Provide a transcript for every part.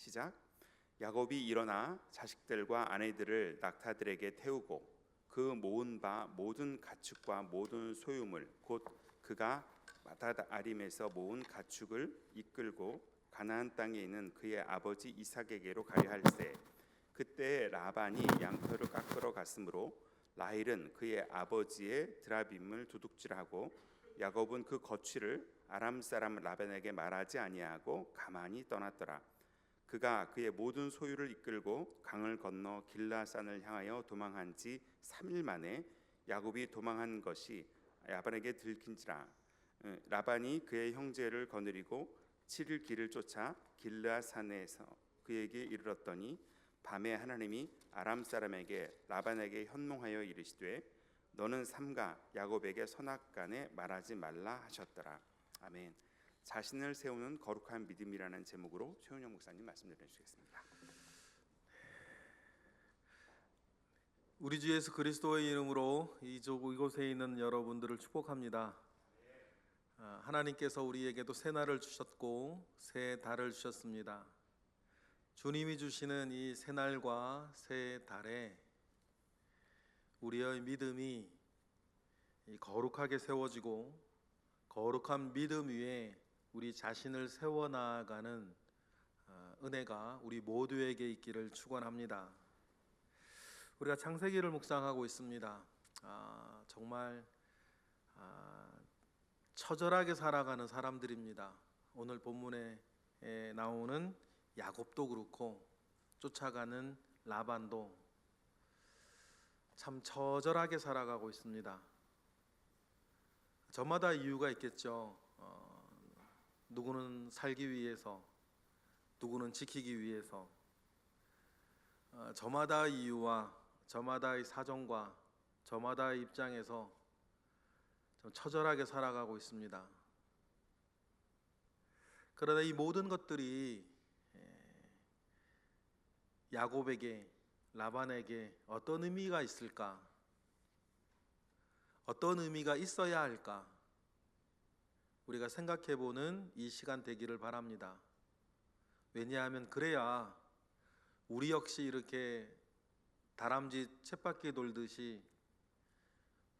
시작. 야곱이 일어나 자식들과 아내들을 낙타들에게 태우고 그 모은 바 모든 가축과 모든 소유물 곧 그가 마다아림에서 모은 가축을 이끌고 가나안 땅에 있는 그의 아버지 이삭에게로 가려 할세. 그때 라반이 양털을 깎으러 갔으므로 라헬은 그의 아버지의 드라빔을 도둑질하고 야곱은 그 거취를 아람 사람 라반에게 말하지 아니하고 가만히 떠났더라. 그가 그의 모든 소유를 이끌고 강을 건너 길라산을 향하여 도망한 지 3일 만에 야곱이 도망한 것이 라반에게 들킨지라. 라반이 그의 형제를 거느리고 7일 길을 쫓아 길라산에서 그에게 이르렀더니 밤에 하나님이 아람 사람에게 라반에게 현몽하여 이르시되 너는 삼가 야곱에게 선악간에 말하지 말라 하셨더라. 아멘. 자신을 세우는 거룩한 믿음이라는 제목으로 최은영 목사님 말씀 드려주시겠습니다. 우리 주 예수 그리스도의 이름으로 이곳에 있는 여러분들을 축복합니다. 하나님께서 우리에게도 새 날을 주셨고 새 달을 주셨습니다. 주님이 주시는 이 새 날과 새 달에 우리의 믿음이 거룩하게 세워지고 거룩한 믿음 위에 우리 자신을 세워나가는 은혜가 우리 모두에게 있기를 축원합니다. 우리가 창세기를 묵상하고 있습니다. 정말 처절하게 살아가는 사람들입니다. 오늘 본문에 나오는 야곱도 그렇고 쫓아가는 라반도 참 처절하게 살아가고 있습니다. 저마다 이유가 있겠죠. 누구는 살기 위해서, 누구는 지키기 위해서, 저마다의 이유와 저마다의 사정과 저마다의 입장에서 좀 처절하게 살아가고 있습니다. 그러나 이 모든 것들이 야곱에게, 라반에게 어떤 의미가 있을까? 어떤 의미가 있어야 할까? 우리가 생각해보는 이 시간 되기를 바랍니다. 왜냐하면 그래야 우리 역시 이렇게 다람쥐 쳇바퀴 돌듯이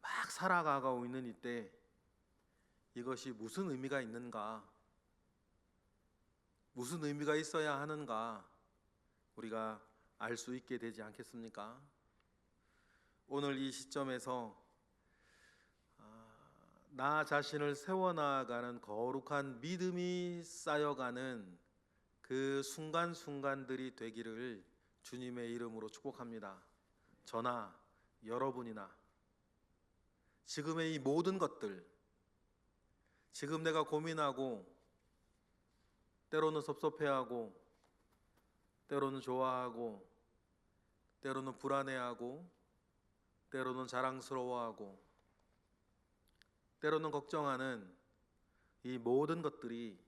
막 살아가고 있는 이때 이것이 무슨 의미가 있는가? 무슨 의미가 있어야 하는가? 우리가 알 수 있게 되지 않겠습니까? 오늘 이 시점에서 나 자신을 세워나가는 거룩한 믿음이 쌓여가는 그 순간순간들이 되기를 주님의 이름으로 축복합니다. 저나 여러분이나 지금의 이 모든 것들, 지금 내가 고민하고 때로는 섭섭해하고 때로는 좋아하고 때로는 불안해하고 때로는 자랑스러워하고 때로는 걱정하는 이 모든 것들이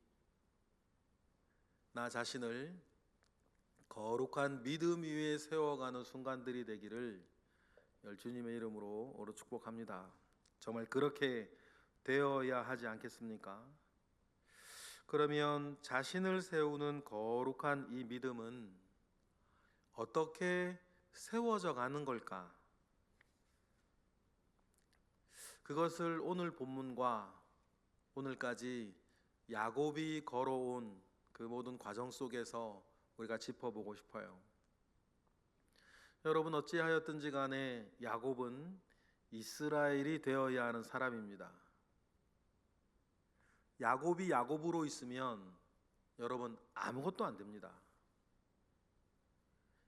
나 자신을 거룩한 믿음 위에 세워가는 순간들이 되기를 주님의 이름으로 오늘 축복합니다. 정말 그렇게 되어야 하지 않겠습니까? 그러면 자신을 세우는 거룩한 이 믿음은 어떻게 세워져 가는 걸까? 그것을 오늘 본문과 오늘까지 야곱이 걸어온 그 모든 과정 속에서 우리가 짚어보고 싶어요. 여러분, 어찌하였든지 간에 야곱은 이스라엘이 되어야 하는 사람입니다. 야곱이 야곱으로 있으면 여러분 아무것도 안 됩니다.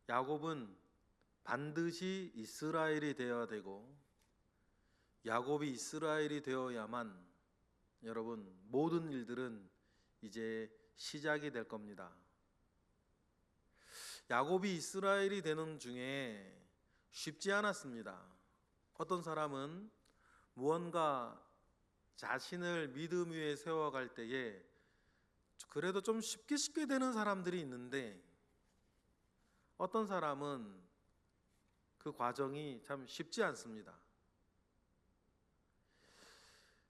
야곱은 반드시 이스라엘이 되어야 되고 야곱이 이스라엘이 되어야만 여러분 모든 일들은 이제 시작이 될 겁니다. 야곱이 이스라엘이 되는 중에 쉽지 않았습니다. 어떤 사람은 무언가 자신을 믿음 위에 세워갈 때에 그래도 좀 쉽게 되는 사람들이 있는데 어떤 사람은 그 과정이 참 쉽지 않습니다.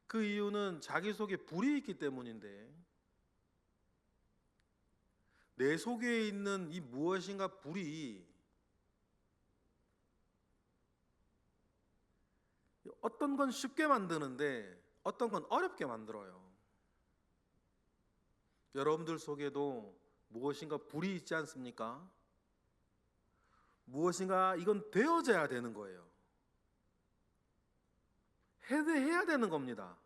그 이유는 자기 속에 불이 있기 때문인데 내 속에 있는 이 무엇인가 불이 어떤 건 쉽게 만드는데 어떤 건 어렵게 만들어요. 여러분들 속에도 무엇인가 불이 있지 않습니까? 무엇인가 이건 되어져야 되는 거예요. 해야 되는 겁니다.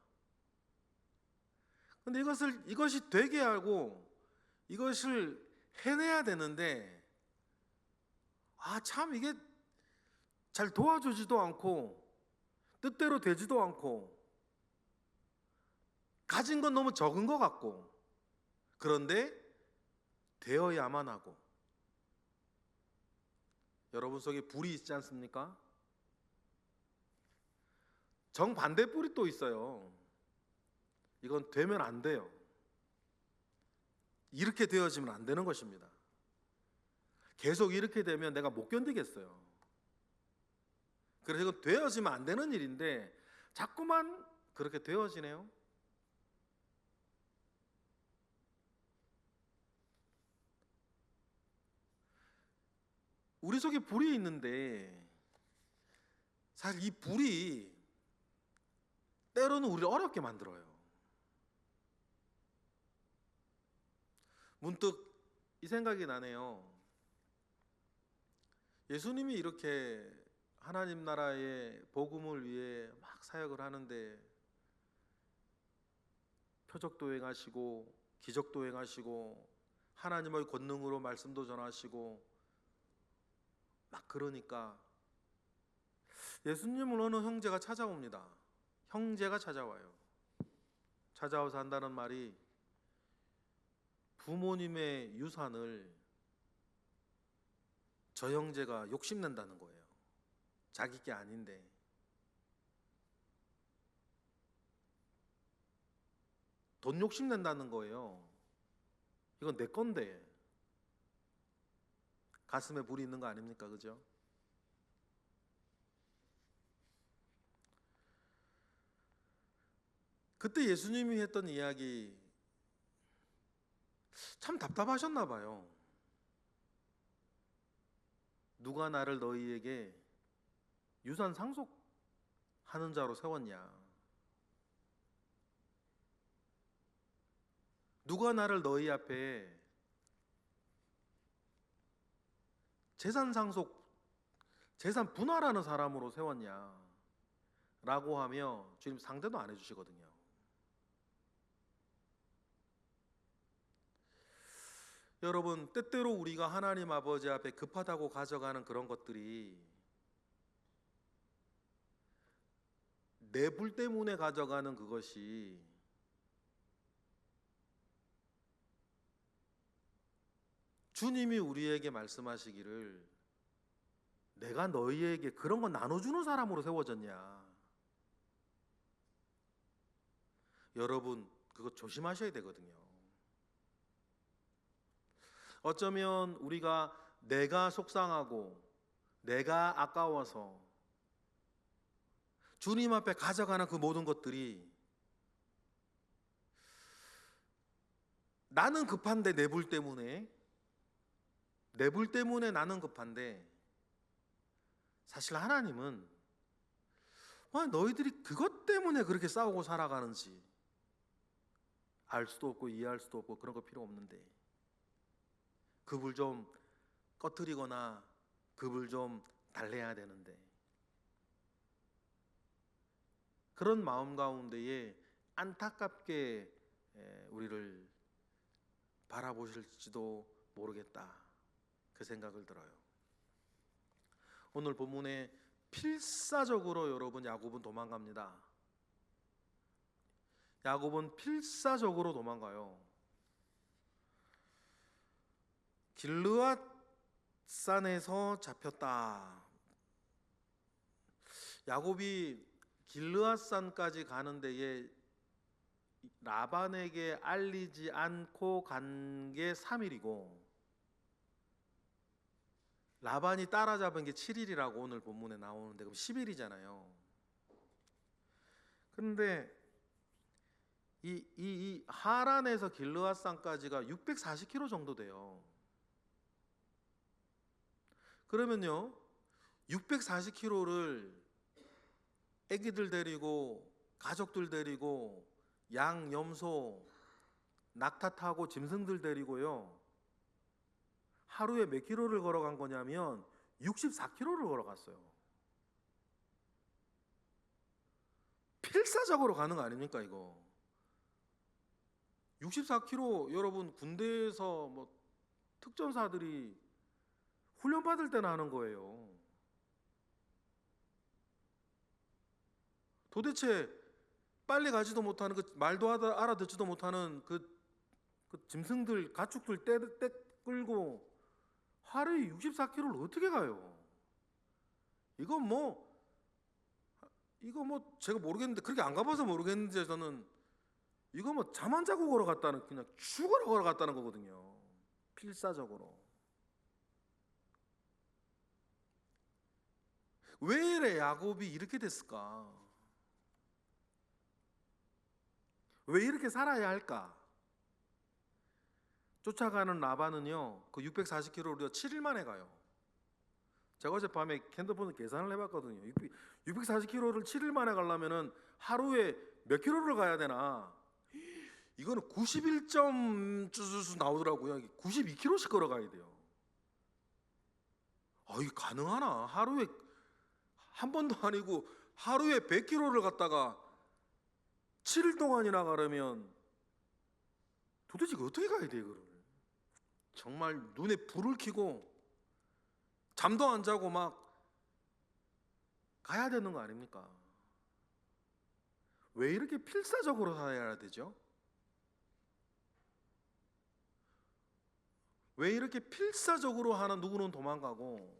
근데 이것이 되게 하고 이것을 해내야 되는데 참 이게 잘 도와주지도 않고 뜻대로 되지도 않고 가진 건 너무 적은 것 같고 그런데 되어야만 하고 여러분 속에 불이 있지 않습니까? 정반대 불이 또 있어요. 이건 되면 안 돼요. 이렇게 되어지면 안 되는 것입니다. 계속 이렇게 되면 내가 못 견디겠어요. 그래서 이건 되어지면 안 되는 일인데 자꾸만 그렇게 되어지네요. 우리 속에 불이 있는데 사실 이 불이 때로는 우리를 어렵게 만들어요. 문득 이 생각이 나네요. 예수님이 이렇게 하나님 나라의 복음을 위해 막 사역을 하는데 표적도 행하시고 기적도 행하시고 하나님의 권능으로 말씀도 전하시고 막 그러니까 예수님을 어느 형제가 찾아옵니다. 형제가 찾아와요. 찾아와서 한다는 말이 부모님의 유산을 저 형제가 욕심낸다는 거예요. 자기 게 아닌데. 돈 욕심낸다는 거예요. 이건 내 건데. 가슴에 불이 있는 거 아닙니까? 그죠? 그때 예수님이 했던 이야기 참 답답하셨나 봐요. 누가 나를 너희에게 유산 상속하는 자로 세웠냐? 누가 나를 너희 앞에 재산 분할하는 사람으로 세웠냐? 라고 하며 주님 상대도 안 해주시거든요. 여러분, 때때로 우리가 하나님 아버지 앞에 급하다고 가져가는 그런 것들이 내 불 때문에 가져가는 그것이 주님이 우리에게 말씀하시기를 내가 너희에게 그런 거 나눠주는 사람으로 세워졌냐? 여러분, 그거 조심하셔야 되거든요. 어쩌면 우리가 내가 속상하고 내가 아까워서 주님 앞에 가져가는 그 모든 것들이 나는 급한데 내 불 때문에 나는 급한데 사실 하나님은 너희들이 그것 때문에 그렇게 싸우고 살아가는지 알 수도 없고 이해할 수도 없고 그런 거 필요 없는데 그 불 좀 꺼트리거나 그 불 좀 달래야 되는데 그런 마음 가운데에 안타깝게 우리를 바라보실지도 모르겠다 그 생각을 들어요. 오늘 본문에 필사적으로 여러분 야곱은 도망갑니다. 야곱은 필사적으로 도망가요. 길르앗 산에서 잡혔다. 야곱이 길르앗 산까지 가는 데에 라반에게 알리지 않고 간 게 3일이고 라반이 따라잡은 게 7일이라고 오늘 본문에 나오는데 그럼 10일이잖아요. 그런데 이 이 하란에서 길르앗산까지가 640km 정도 돼요. 그러면요, 640km를 애기들 데리고 가족들 데리고 양, 염소, 낙타 타고 짐승들 데리고요, 하루에 몇 킬로를 걸어간 거냐면 64km를 걸어갔어요. 필사적으로 가는 거 아닙니까 이거? 64km 여러분 군대에서 뭐 특전사들이 훈련 받을 때나 하는 거예요. 도대체 빨리 가지도 못하는 그 말도 알아듣지도 못하는 그 짐승들 가축들 떼 끌고 하루에 64km를 어떻게 가요? 이건 뭐 제가 모르겠는데, 그렇게 안 가봐서 모르겠는데, 저는 이거 뭐 잠 안 자고 걸어갔다는, 그냥 죽으러 걸어갔다는 거거든요. 필사적으로. 왜 이래 야곱이 이렇게 됐을까? 왜 이렇게 살아야 할까? 쫓아가는 라반은요, 그 640km를 7일 만에 가요. 제가 어젯밤에 핸드폰으로 계산을 해봤거든요. 640km를 7일 만에 가려면은 하루에 몇 킬로를 가야 되나? 이거는 91점 나오더라고요. 92km씩 걸어가야 돼요. 이게 가능하나? 하루에 한 번도 아니고 하루에 100km를 갔다가 7일 동안이나 가려면 도대체 어떻게 가야 돼 이거를? 정말 눈에 불을 켜고 잠도 안 자고 막 가야 되는 거 아닙니까? 왜 이렇게 필사적으로 살아야 되죠? 왜 이렇게 필사적으로 하나 누구는 도망가고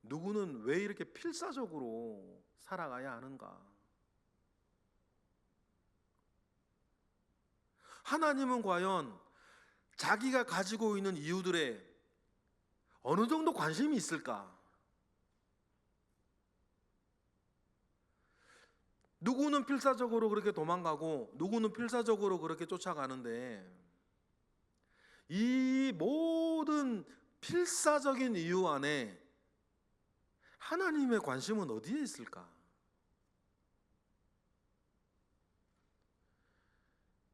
누구는 왜 이렇게 필사적으로 살아가야 하는가? 하나님은 과연 자기가 가지고 있는 이유들에 어느 정도 관심이 있을까? 누구는 필사적으로 그렇게 도망가고 누구는 필사적으로 그렇게 쫓아가는데, 이 모든 필사적인 이유 안에 하나님의 관심은 어디에 있을까?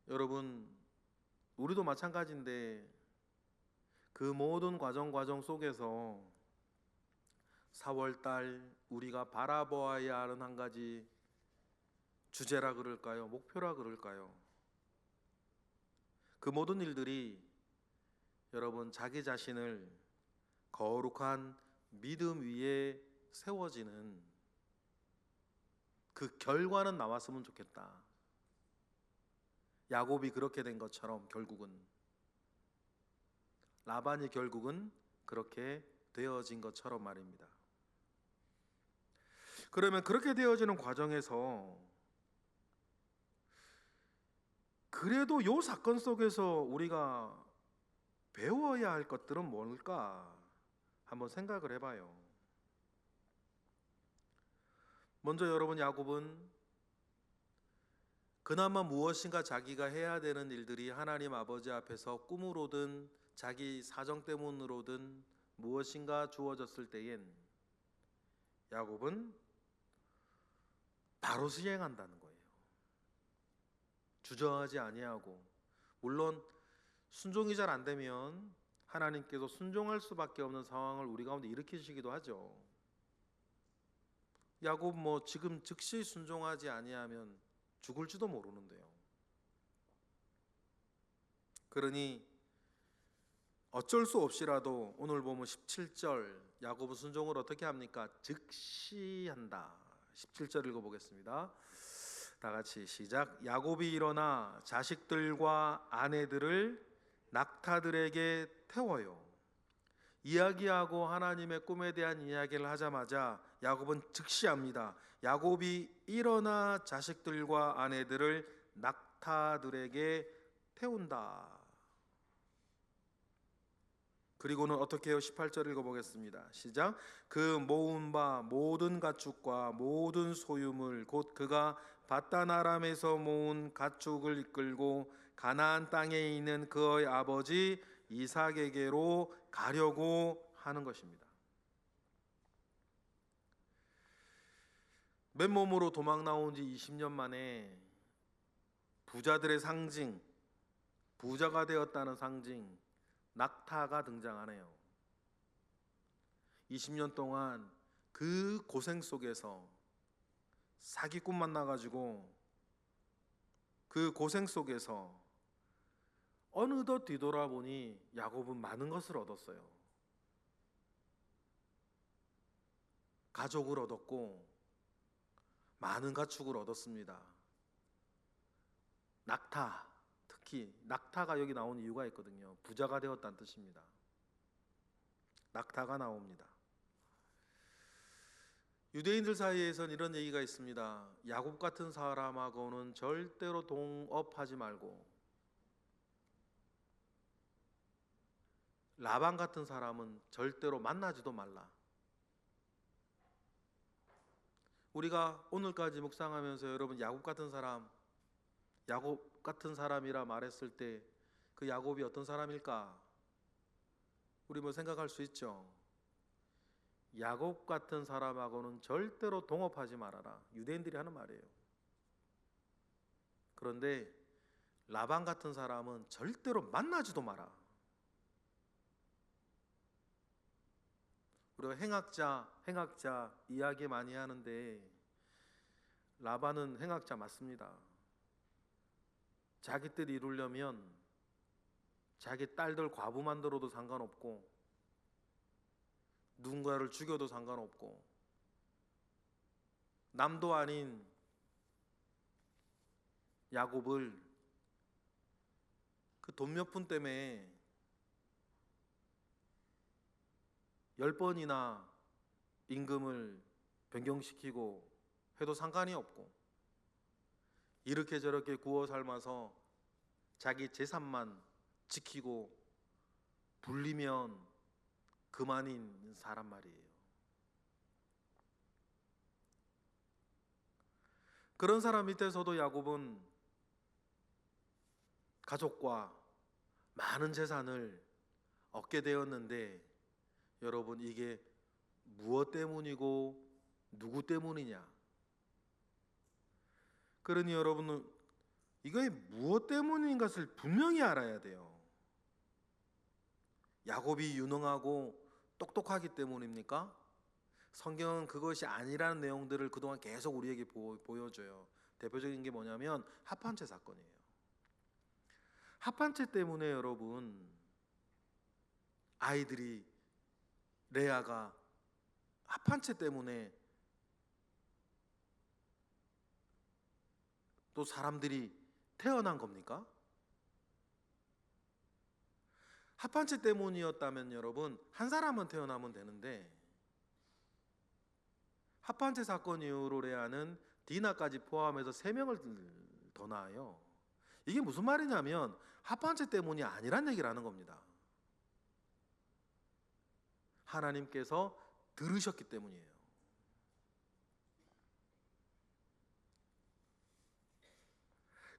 여러분, 우리도 마찬가지인데 그 모든 과정 속에서 4월달 우리가 바라보아야 하는 한 가지 주제라 그럴까요? 목표라 그럴까요? 그 모든 일들이 여러분 자기 자신을 거룩한 믿음 위에 세워지는 그 결과는 나왔으면 좋겠다. 야곱이 그렇게 된 것처럼 결국은 라반이 결국은 그렇게 되어진 것처럼 말입니다. 그러면 그렇게 되어지는 과정에서 그래도 이 사건 속에서 우리가 배워야 할 것들은 뭘까? 한번 생각을 해봐요. 먼저 여러분, 야곱은 그나마 무엇인가 자기가 해야 되는 일들이 하나님 아버지 앞에서 꿈으로든 자기 사정 때문으로든 무엇인가 주어졌을 때엔 야곱은 바로 수행한다는 거예요. 주저하지 아니하고, 물론 순종이 잘 안 되면 하나님께서 순종할 수밖에 없는 상황을 우리 가운데 일으키시기도 하죠. 야곱 지금 즉시 순종하지 아니하면 죽을지도 모르는데요. 그러니 어쩔 수 없이라도 오늘 보면 17절 야곱은 순종을 어떻게 합니까? 즉시 한다. 17절 읽어보겠습니다. 다 같이 시작. 야곱이 일어나 자식들과 아내들을 낙타들에게 태워요. 이야기하고 하나님의 꿈에 대한 이야기를 하자마자 야곱은 즉시 합니다. 야곱이 일어나 자식들과 아내들을 낙타들에게 태운다. 그리고는 어떻게 해요? 18절 읽어보겠습니다. 시작. 그 모은 바 모든 가축과 모든 소유물 곧 그가 바단 아람에서 모은 가축을 이끌고 가나안 땅에 있는 그의 아버지 이삭에게로 가려고 하는 것입니다. 맨몸으로 도망 나온 지 20년 만에 부자들의 상징, 부자가 되었다는 상징, 낙타가 등장하네요. 20년 동안 그 고생 속에서 사기꾼 만나가지고 그 고생 속에서 어느덧 뒤돌아보니 야곱은 많은 것을 얻었어요. 가족을 얻었고 많은 가축을 얻었습니다. 낙타, 특히 낙타가 여기 나온 이유가 있거든요. 부자가 되었다는 뜻입니다. 낙타가 나옵니다. 유대인들 사이에선 이런 얘기가 있습니다. 야곱 같은 사람하고는 절대로 동업하지 말고 라반 같은 사람은 절대로 만나지도 말라. 우리가 오늘까지 묵상하면서 여러분 야곱 같은 사람이라 말했을 때 그 야곱이 어떤 사람일까? 우리 뭐 생각할 수 있죠. 야곱 같은 사람하고는 절대로 동업하지 말아라. 유대인들이 하는 말이에요. 그런데 라반 같은 사람은 절대로 만나지도 마라. 우리가 행악자 이야기 많이 하는데 라반은 행악자 맞습니다. 자기 뜻 이루려면 자기 딸들 과부 만들어도 상관없고 누군가를 죽여도 상관없고 남도 아닌 야곱을 그 돈 몇 푼 때문에 10번이나 임금을 변경시키고 해도 상관이 없고 이렇게 저렇게 구워 삶아서 자기 재산만 지키고 불리면 그만인 사람 말이에요. 그런 사람 밑에서도 야곱은 가족과 많은 재산을 얻게 되었는데 여러분 이게 무엇 때문이고 누구 때문이냐? 그러니 여러분은 이게 무엇 때문인 것을 분명히 알아야 돼요. 야곱이 유능하고 똑똑하기 때문입니까? 성경은 그것이 아니라는 내용들을 그동안 계속 우리에게 보여줘요. 대표적인 게 뭐냐면 합판체 사건이에요. 합판체 때문에 여러분 아이들이 레아가 합판체 때문에 또 사람들이 태어난 겁니까? 합판체 때문이었다면 여러분 한 사람은 태어나면 되는데 합판체 사건 이후로 레아는 디나까지 포함해서 3명을 더 낳아요. 이게 무슨 말이냐면 합판체 때문이 아니란 얘기를 하는 겁니다. 하나님께서 들으셨기 때문이에요.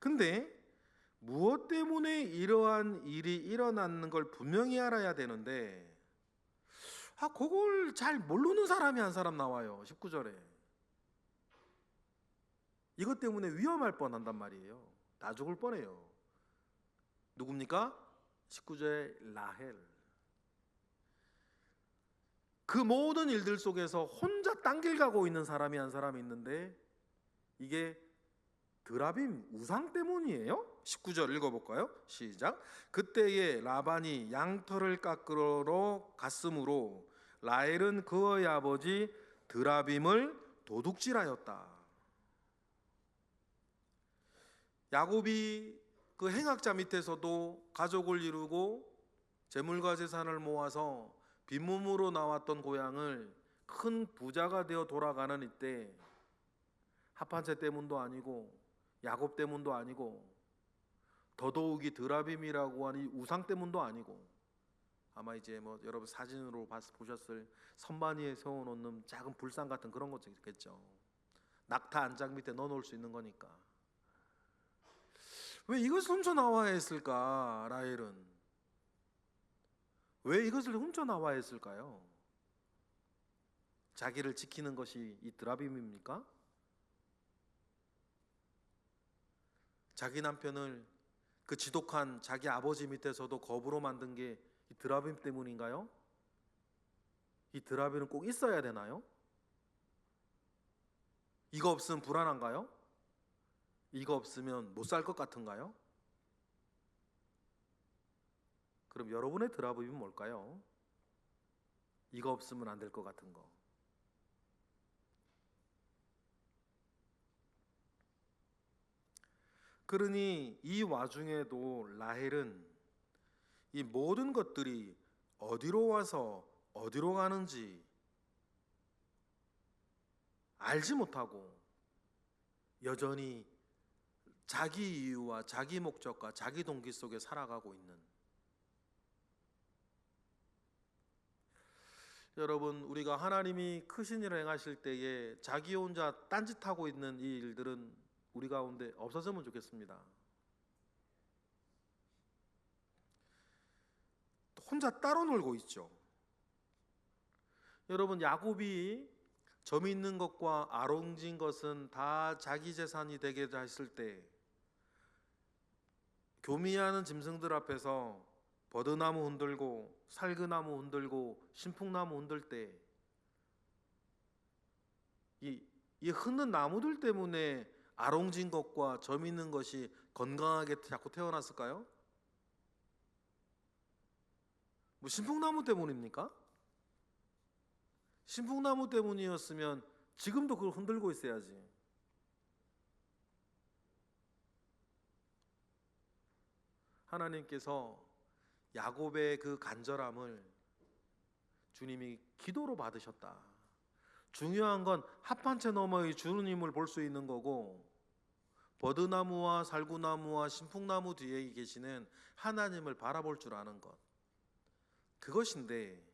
근데 무엇 때문에 이러한 일이 일어나는 걸 분명히 알아야 되는데 그걸 잘 모르는 사람이 한 사람 나와요. 19절에 이것 때문에 위험할 뻔한단 말이에요. 다 죽을 뻔해요. 누굽니까? 19절에 라헬. 그 모든 일들 속에서 혼자 딴 길 가고 있는 사람이 한 사람이 있는데 이게 드라빔 우상 때문이에요. 19절 읽어볼까요? 시작. 그때에 라반이 양털을 깎으러 갔으므로 라헬은 그의 아버지 드라빔을 도둑질하였다. 야곱이 그 행악자 밑에서도 가족을 이루고 재물과 재산을 모아서 빈몸으로 나왔던 고향을 큰 부자가 되어 돌아가는 이때 합판체 때문도 아니고 야곱 때문도 아니고 더더욱이 드라빔이라고 하는 우상 때문도 아니고 아마 이제 뭐 여러분 사진으로 보셨을 선반 위에 세워놓는 작은 불상 같은 그런 것이겠죠. 낙타 안장 밑에 넣어놓을 수 있는 거니까. 왜 이것을 훔쳐나와야 했을까? 라헬은 왜 이것을 훔쳐나와야 했을까요? 자기를 지키는 것이 이 드라빔입니까? 자기 남편을 그 지독한 자기 아버지 밑에서도 거부로 만든 게 이 드라빔 때문인가요? 이 드라빔은 꼭 있어야 되나요? 이거 없으면 불안한가요? 이거 없으면 못 살 것 같은가요? 그럼 여러분의 드라빔은 뭘까요? 이거 없으면 안 될 것 같은 거. 그러니 이 와중에도 라헬은 이 모든 것들이 어디로 와서 어디로 가는지 알지 못하고 여전히 자기 이유와 자기 목적과 자기 동기 속에 살아가고 있는, 여러분, 우리가 하나님이 크신 일을 행하실 때에 자기 혼자 딴짓하고 있는 이 일들은 우리 가운데 없어졌으면 좋겠습니다. 혼자 따로 놀고 있죠. 여러분, 야곱이 점 있는 것과 아롱진 것은 다 자기 재산이 되게 했을 때 교미하는 짐승들 앞에서 버드나무 흔들고 살그나무 흔들고 신풍나무 흔들 때 이 흔든 나무들 때문에 아롱진 것과 점 있는 것이 건강하게 자꾸 태어났을까요? 뭐 신풍나무 때문입니까? 신풍나무 때문이었으면 지금도 그걸 흔들고 있어야지. 하나님께서 야곱의 그 간절함을 주님이 기도로 받으셨다. 중요한 건 합판체 너머의 주님을 볼 수 있는 거고, 버드나무와 살구나무와 신풍나무 뒤에 계시는 하나님을 바라볼 줄 아는 것, 그것인데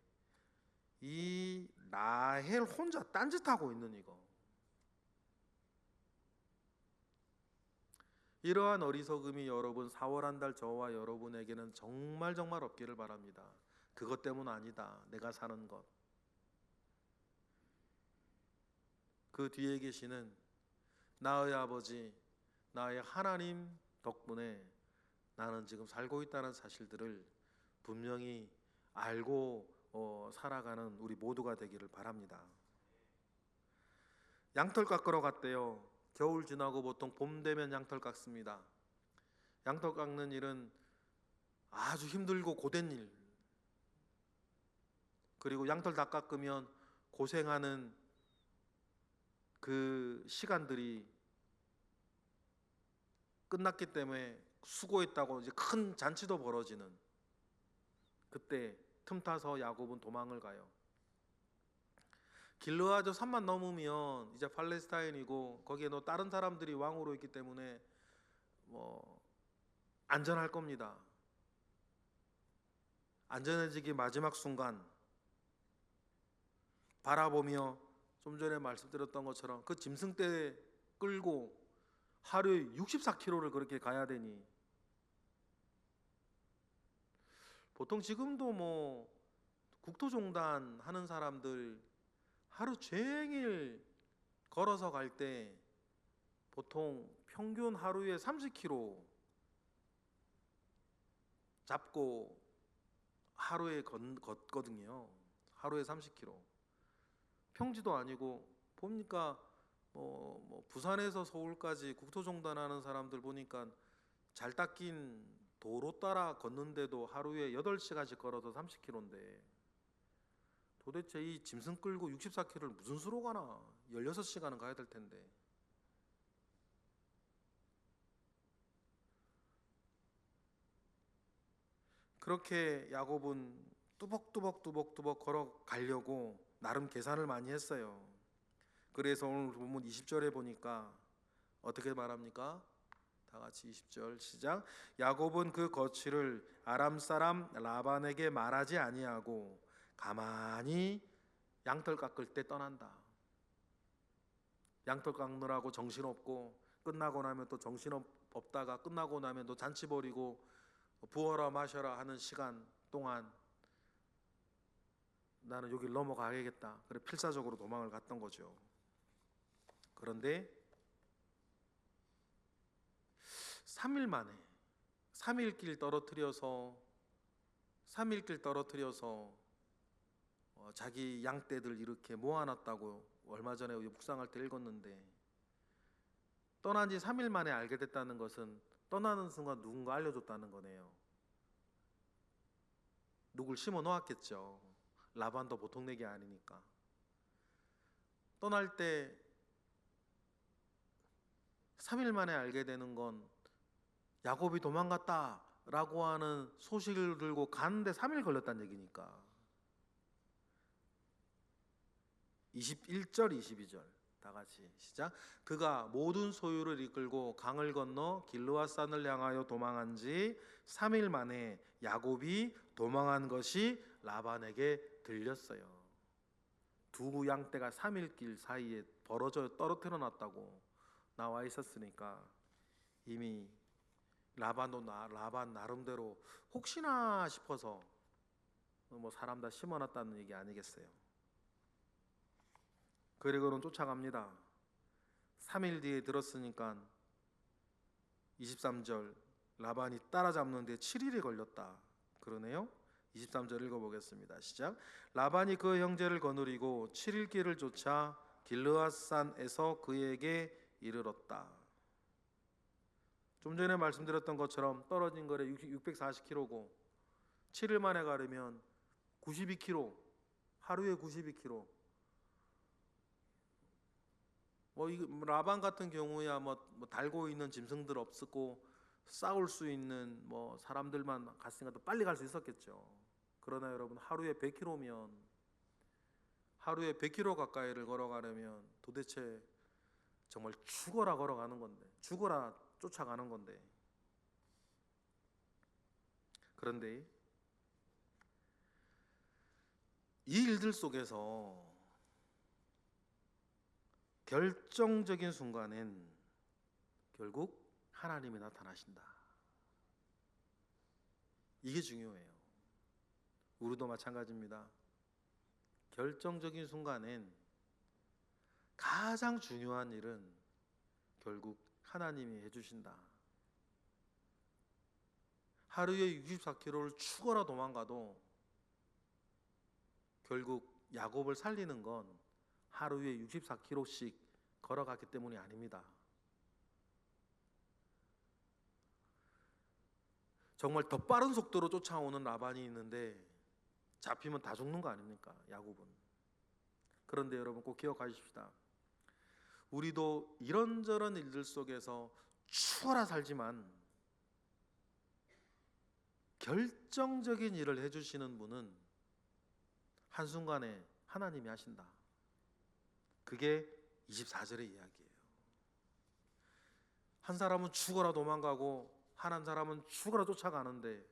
이 라헬 혼자 딴짓하고 있는 이거, 이러한 어리석음이 여러분 4월 한 달 저와 여러분에게는 정말 정말 없기를 바랍니다. 그것 때문 아니다, 내가 사는 것. 그 뒤에 계시는 나의 아버지, 나의 하나님 덕분에 나는 지금 살고 있다는 사실들을 분명히 알고 살아가는 우리 모두가 되기를 바랍니다. 양털 깎으러 갔대요. 겨울 지나고 보통 봄 되면 양털 깎습니다. 양털 깎는 일은 아주 힘들고 고된 일, 그리고 양털 다 깎으면 고생하는 그 시간들이 끝났기 때문에 수고했다고 이제 큰 잔치도 벌어지는, 그때 틈타서 야곱은 도망을 가요. 길르아드 산만 넘으면 이제 팔레스타인이고 거기에 다른 사람들이 왕으로 있기 때문에 안전할 겁니다. 안전해지기 마지막 순간 바라보며 좀 전에 말씀드렸던 것처럼 그 짐승떼 끌고 하루에 64km를 그렇게 가야 되니, 보통 지금도 국토종단 하는 사람들 하루 종일 걸어서 갈 때 보통 평균 하루에 30km 잡고 하루에 걷거든요. 하루에 30km. 평지도 아니고 보니까 부산에서 서울까지 국토종단하는 사람들 보니까 잘 닦인 도로 따라 걷는데도 하루에 8시간씩 걸어서 30km인데 도대체 이 짐승 끌고 64km를 무슨 수로 가나? 16시간은 가야 될 텐데. 그렇게 야곱은 뚜벅뚜벅 걸어가려고 나름 계산을 많이 했어요. 그래서 오늘 본문 20절에 보니까 어떻게 말합니까? 다 같이 20절 시작. 야곱은 그 거취를 아람 사람 라반에게 말하지 아니하고 가만히 양털 깎을 때 떠난다. 양털 깎느라고 정신없고, 끝나고 나면 또 정신없다가 끝나고 나면 또 잔치 벌이고 부어라 마셔라 하는 시간 동안 나는 여길 넘어가야겠다. 그래 필사적으로 도망을 갔던 거죠. 그런데 3일 만에 3일길 떨어뜨려서 자기 양떼들 이렇게 모아놨다고 얼마 전에 묵상할 때 읽었는데, 떠난 지 3일 만에 알게 됐다는 것은 떠나는 순간 누군가 알려줬다는 거네요. 누굴 심어 놓았겠죠. 라반도 보통 내기 아니니까. 떠날 때 3일 만에 알게 되는 건 야곱이 도망갔다 라고 하는 소식을 들고 가는데 3일 걸렸다는 얘기니까. 21절 22절 다 같이 시작. 그가 모든 소유를 이끌고 강을 건너 길르앗산을 향하여 도망한 지 3일 만에 야곱이 도망한 것이 라반에게 들렸어요. 두 양떼가 3일 길 사이에 떨어뜨려 놨다고 나와 있었으니까 이미 라반 나름대로 혹시나 싶어서 뭐 사람 다 심어놨다는 얘기 아니겠어요. 그리고는 쫓아갑니다. 3일 뒤에 들었으니까 23절 라반이 따라잡는 데 7일이 걸렸다 그러네요. 23절 읽어보겠습니다. 시작. 라반이 그 형제를 거느리고 7일 길을 쫓아 길르앗산에서 그에게 이르렀다. 좀 전에 말씀드렸던 것처럼 떨어진 거리 640km고 7일 만에 가려면 92km, 하루에 92km. 라반 같은 경우야 뭐 달고 있는 짐승들 없었고 싸울 수 있는 뭐 사람들만 갔으니까 더 빨리 갈 수 있었겠죠. 그러나 여러분, 하루에 100km면 하루에 100km 가까이를 걸어가려면 도대체 정말 죽어라 걸어가는 건데, 죽어라 쫓아가는 건데. 그런데 이 일들 속에서 결정적인 순간엔 결국 하나님이 나타나신다. 이게 중요해요. 우리도 마찬가지입니다. 결정적인 순간엔 가장 중요한 일은 결국 하나님이 해주신다. 하루에 64km를 죽어라 도망가도 결국 야곱을 살리는 건 하루에 64km씩 걸어갔기 때문이 아닙니다. 정말 더 빠른 속도로 쫓아오는 라반이 있는데 잡히면 다 죽는 거 아닙니까? 야곱은. 그런데 여러분 꼭 기억하십시다. 우리도 이런저런 일들 속에서 죽어라 살지만 결정적인 일을 해주시는 분은 한순간에 하나님이 하신다. 그게 24절의 이야기예요. 한 사람은 죽어라 도망가고 한 사람은 죽어라 쫓아가는데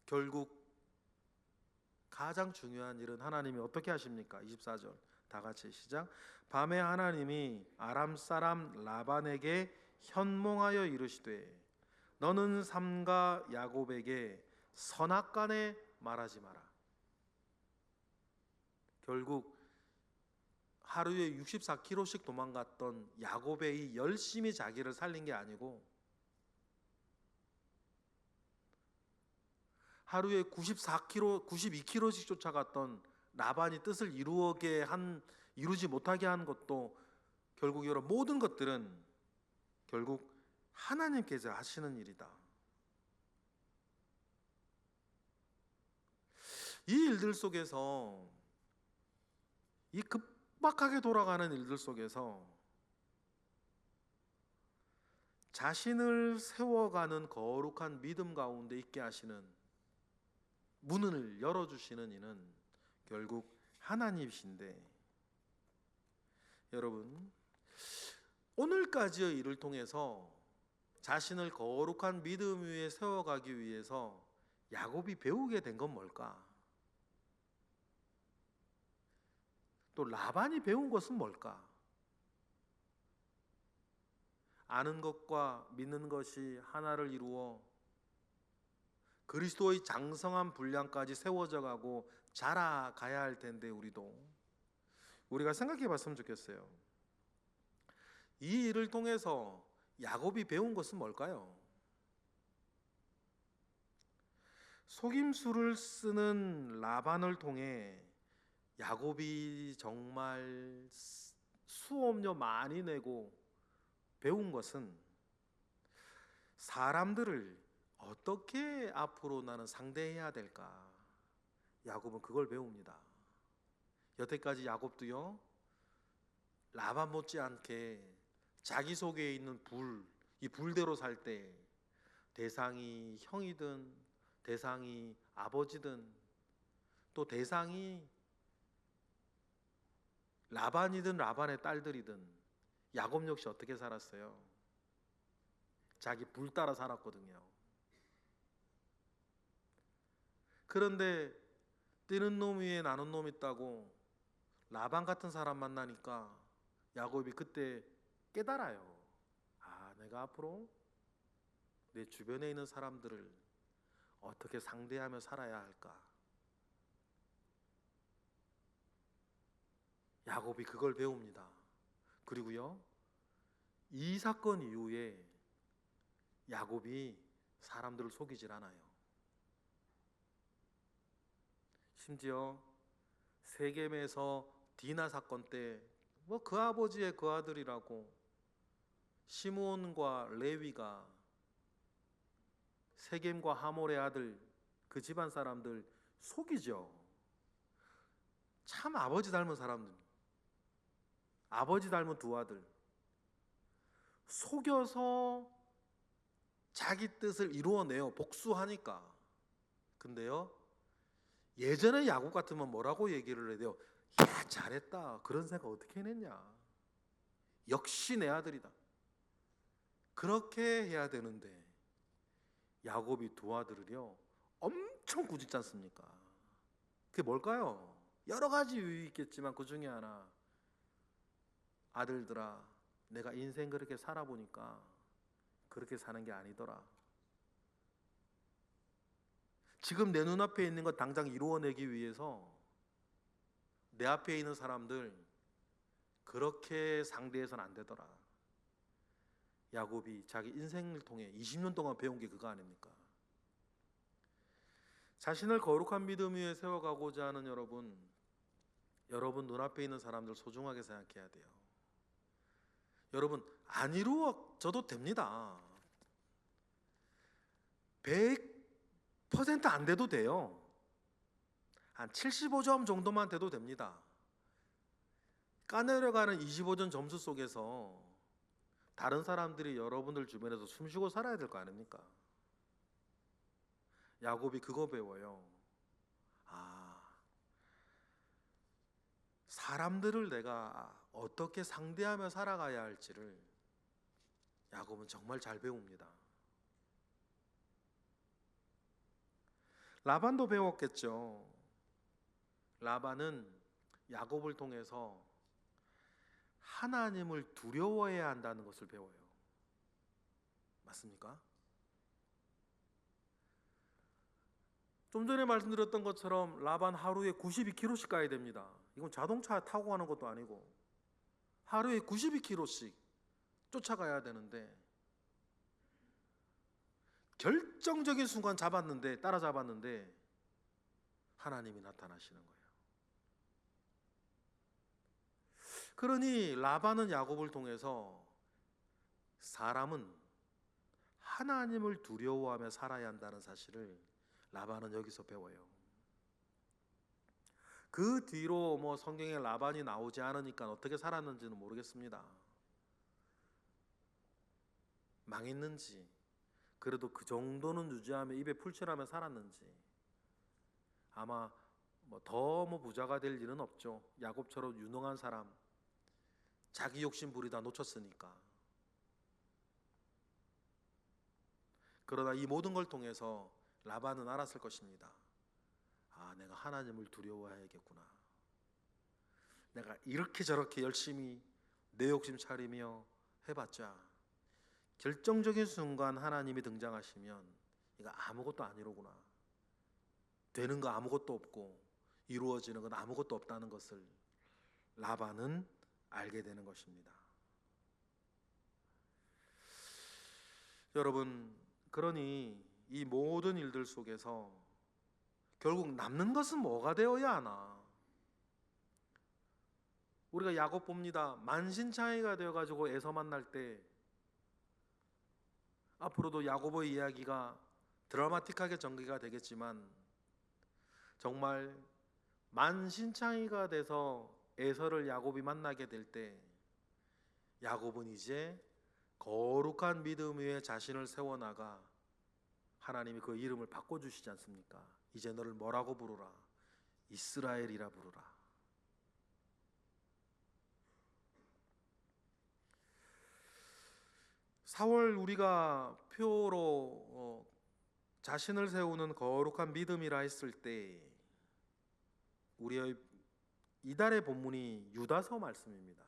결국 가장 중요한 일은 하나님이 어떻게 하십니까? 24절 다 같이 시작. 밤에 하나님이 아람 사람 라반에게 현몽하여 이르시되 너는 삼가 야곱에게 선악간에 말하지 마라. 결국 하루에 64km씩 도망갔던 야곱이 열심히 자기를 살린 게 아니고 하루에 92km씩 쫓아갔던 라반이 뜻을 이루지 못하게 한 것도 결국 여러 모든 것들은 결국 하나님께서 하시는 일이다. 이 일들 속에서, 이 급박하게 돌아가는 일들 속에서 자신을 세워가는 거룩한 믿음 가운데 있게 하시는, 문을 열어주시는 이는 결국 하나님이신데, 여러분 오늘까지의 일을 통해서 자신을 거룩한 믿음 위에 세워가기 위해서 야곱이 배우게 된 건 뭘까? 또 라반이 배운 것은 뭘까? 아는 것과 믿는 것이 하나를 이루어 그리스도의 장성한 분량까지 세워져 가고 자라가야 할 텐데, 우리가 생각해 봤으면 좋겠어요. 이 일을 통해서 야곱이 배운 것은 뭘까요? 속임수를 쓰는 라반을 통해 야곱이 정말 수업료 많이 내고 배운 것은 사람들을 어떻게 앞으로 나는 상대해야 될까? 야곱은 그걸 배웁니다. 여태까지 야곱도요, 라반 못지않게 자기 속에 있는 이 불대로 살 때 대상이 형이든 대상이 아버지든 또 대상이 라반이든 라반의 딸들이든 야곱 역시 어떻게 살았어요? 자기 불 따라 살았거든요. 그런데 뛰는 놈 위에 나는 놈 있다고 라반 같은 사람 만나니까 야곱이 그때 깨달아요. 아, 내가 앞으로 내 주변에 있는 사람들을 어떻게 상대하며 살아야 할까? 야곱이 그걸 배웁니다. 그리고요, 이 사건 이후에 야곱이 사람들을 속이질 않아요. 심지어 세겜에서 디나 사건 때 그 아버지의 그 아들이라고 시므온과 레위가 세겜과 하몰의 아들 그 집안 사람들 속이죠. 참 아버지 닮은 사람들, 아버지 닮은 두 아들 속여서 자기 뜻을 이루어내요. 복수하니까. 근데요, 예전에 야곱 같으면 뭐라고 얘기를 해야 돼요? 야, 잘했다. 그런 생각 어떻게 해냈냐? 역시 내 아들이다. 그렇게 해야 되는데 야곱이 두 아들을요 엄청 꾸짖지 않습니까? 그게 뭘까요? 여러 가지 이유 있겠지만 그 중에 하나, 아들들아, 내가 인생 그렇게 살아보니까 그렇게 사는 게 아니더라. 지금 내 눈앞에 있는 것 당장 이루어내기 위해서 내 앞에 있는 사람들 그렇게 상대해서는 안 되더라. 야곱이 자기 인생을 통해 20년 동안 배운 게 그거 아닙니까? 자신을 거룩한 믿음 위에 세워가고자 하는 여러분 눈앞에 있는 사람들 소중하게 생각해야 돼요. 여러분, 안 이루어져도 됩니다. 100% 안 돼도 돼요. 한 75점 정도만 돼도 됩니다. 까내려가는 25점 점수 속에서 다른 사람들이 여러분들 주변에서 숨쉬고 살아야 될 거 아닙니까? 야곱이 그거 배워요. 아, 사람들을 내가 어떻게 상대하며 살아가야 할지를 야곱은 정말 잘 배웁니다. 라반도 배웠겠죠. 라반은 야곱을 통해서 하나님을 두려워해야 한다는 것을 배워요. 맞습니까? 좀 전에 말씀드렸던 것처럼 라반 하루에 92km씩 가야 됩니다. 이건 자동차 타고 가는 것도 아니고 하루에 92km씩 쫓아가야 되는데 결정적인 순간 따라잡았는데 하나님이 나타나시는 거예요. 그러니 라반은 야곱을 통해서 사람은 하나님을 두려워하며 살아야 한다는 사실을 라반은 여기서 배워요. 그 뒤로 성경에 라반이 나오지 않으니까 어떻게 살았는지는 모르겠습니다. 망했는지, 그래도 그 정도는 유지하며 입에 풀칠하며 살았는지, 아마 더 부자가 될 일은 없죠. 야곱처럼 유능한 사람, 자기 욕심 부리다 놓쳤으니까. 그러나 이 모든 걸 통해서 라반은 알았을 것입니다. 아, 내가 하나님을 두려워해야겠구나. 내가 이렇게 저렇게 열심히 내 욕심 차리며 해봤자 결정적인 순간 하나님이 등장하시면 이거 아무것도 아니로구나. 되는 거 아무것도 없고 이루어지는 건 아무것도 없다는 것을 라반은 알게 되는 것입니다. 여러분, 그러니 이 모든 일들 속에서 결국 남는 것은 뭐가 되어야 하나? 우리가 야곱 봅니다. 만신창이가 되어가지고 에서 만날 때 앞으로도 야곱의 이야기가 드라마틱하게 전개가 되겠지만 정말 만신창이가 돼서 에서를 야곱이 만나게 될 때 야곱은 이제 거룩한 믿음 위에 자신을 세워나가 하나님이 그 이름을 바꿔주시지 않습니까? 이제 너를 뭐라고 부르라? 이스라엘이라 부르라. 사월 우리가 표로 자신을 세우는 거룩한 믿음이라 했을 때 우리의 이달의 본문이 유다서 말씀입니다.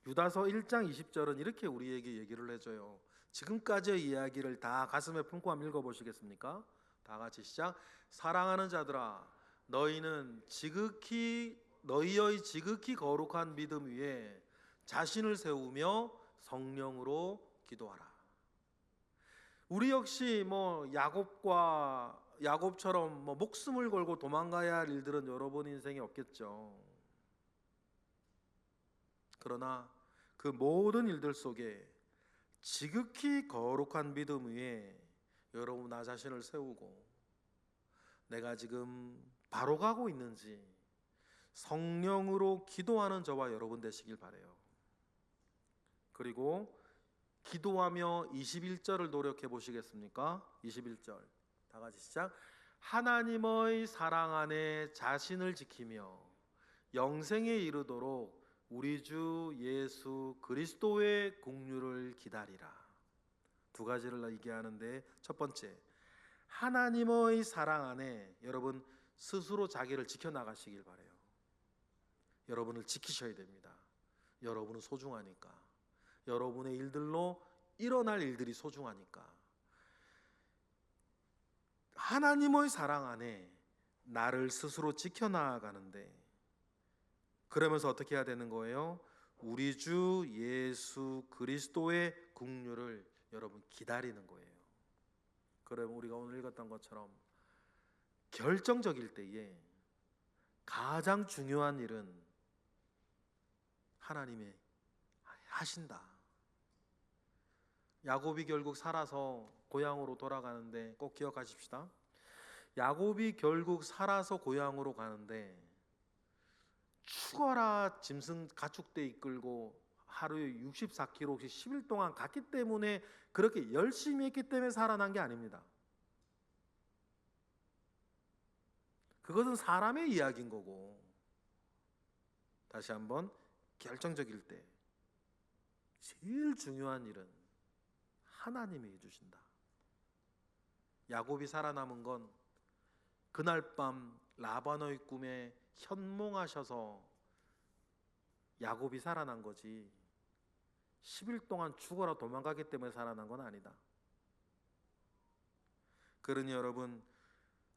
유다서 1장 20절은 이렇게 우리에게 얘기를 해줘요. 지금까지의 이야기를 다 가슴에 품고 한번 읽어보시겠습니까? 다 같이 시작. 사랑하는 자들아, 너희의 지극히 거룩한 믿음 위에 자신을 세우며 성령으로 기도하라. 우리 역시 야곱처럼 목숨을 걸고 도망가야 할 일들은 여러분 인생에 없겠죠. 그러나 그 모든 일들 속에 지극히 거룩한 믿음 위에 여러분 나 자신을 세우고 내가 지금 바로 가고 있는지 성령으로 기도하는 저와 여러분 되시길 바라요. 그리고 기도하며 21절을 노력해 보시겠습니까? 21절 다 같이 시작. 하나님의 사랑 안에 자신을 지키며 영생에 이르도록 우리 주 예수 그리스도의 긍휼을 기다리라. 두 가지를 얘기하는데 첫 번째, 하나님의 사랑 안에 여러분 스스로 자기를 지켜나가시길 바라요. 여러분을 지키셔야 됩니다. 여러분은 소중하니까. 여러분의 일들로 일어날 일들이 소중하니까. 하나님의 사랑 안에 나를 스스로 지켜나가는데 그러면서 어떻게 해야 되는 거예요? 우리 주 예수 그리스도의 긍휼을 여러분 기다리는 거예요. 그럼 우리가 오늘 읽었던 것처럼 결정적일 때에 가장 중요한 일은 하나님이 하신다. 야곱이 결국 살아서 고향으로 돌아가는데 꼭 기억하십시다. 야곱이 결국 살아서 고향으로 가는데 죽어라 짐승 가축대 이끌고 하루에 64km씩 10일 동안 갔기 때문에 그렇게 열심히 했기 때문에 살아난 게 아닙니다. 그것은 사람의 이야기인 거고 다시 한번 결정적일 때 제일 중요한 일은 하나님이 해주신다. 야곱이 살아남은 건 그날 밤 라반의 꿈에 현몽하셔서 야곱이 살아난 거지 10일 동안 죽어라 도망가기 때문에 살아난 건 아니다. 그러니 여러분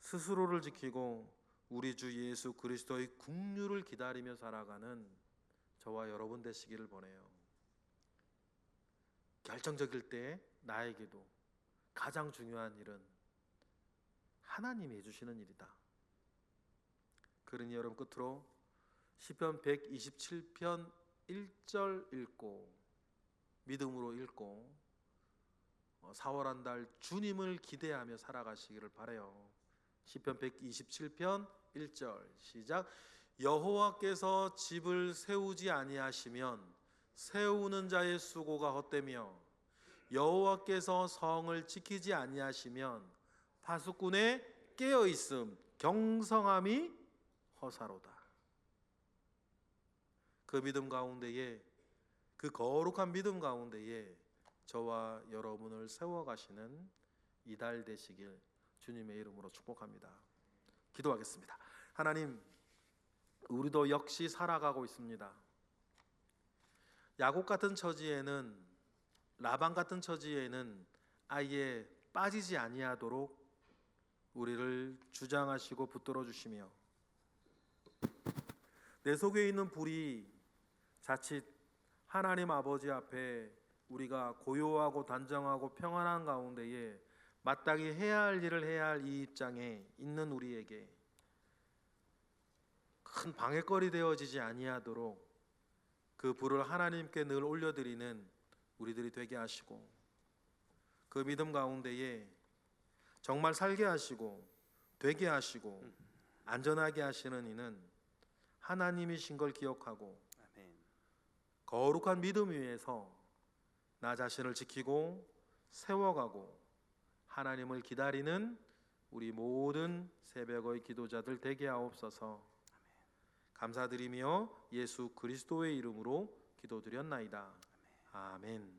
스스로를 지키고 우리 주 예수 그리스도의 긍휼을 기다리며 살아가는 저와 여러분 되시기를 바라요. 결정적일 때 나에게도 가장 중요한 일은 하나님이 해주시는 일이다. 그러니 여러분 끝으로 시편 127편 1절 읽고 믿음으로 읽고 4월 한 달 주님을 기대하며 살아가시기를 바라요. 시편 127편 1절 시작. 여호와께서 집을 세우지 아니하시면 세우는 자의 수고가 헛되며 여호와께서 성을 지키지 아니하시면 파수꾼의 깨어있음 경성함이 허사로다. 그 믿음 가운데에 그 거룩한 믿음 가운데에 저와 여러분을 세워가시는 이달 되시길 주님의 이름으로 축복합니다. 기도하겠습니다. 하나님, 우리도 역시 살아가고 있습니다. 야곱 같은 처지에는 라반 같은 처지에는 아예 빠지지 아니하도록 우리를 주장하시고 붙들어 주시며, 내 속에 있는 불이 자칫 하나님 아버지 앞에 우리가 고요하고 단정하고 평안한 가운데에 마땅히 해야 할 일을 해야 할 이 입장에 있는 우리에게 큰 방해거리 되어지지 아니하도록 그 불을 하나님께 늘 올려드리는 우리들이 되게 하시고, 그 믿음 가운데에 정말 살게 하시고 되게 하시고 안전하게 하시는 이는 하나님이신 걸 기억하고 아멘. 거룩한 믿음 위에서 나 자신을 지키고 세워가고 하나님을 기다리는 우리 모든 새벽의 기도자들 되게 하옵소서. 감사드리며 예수 그리스도의 이름으로 기도드렸나이다. 아멘.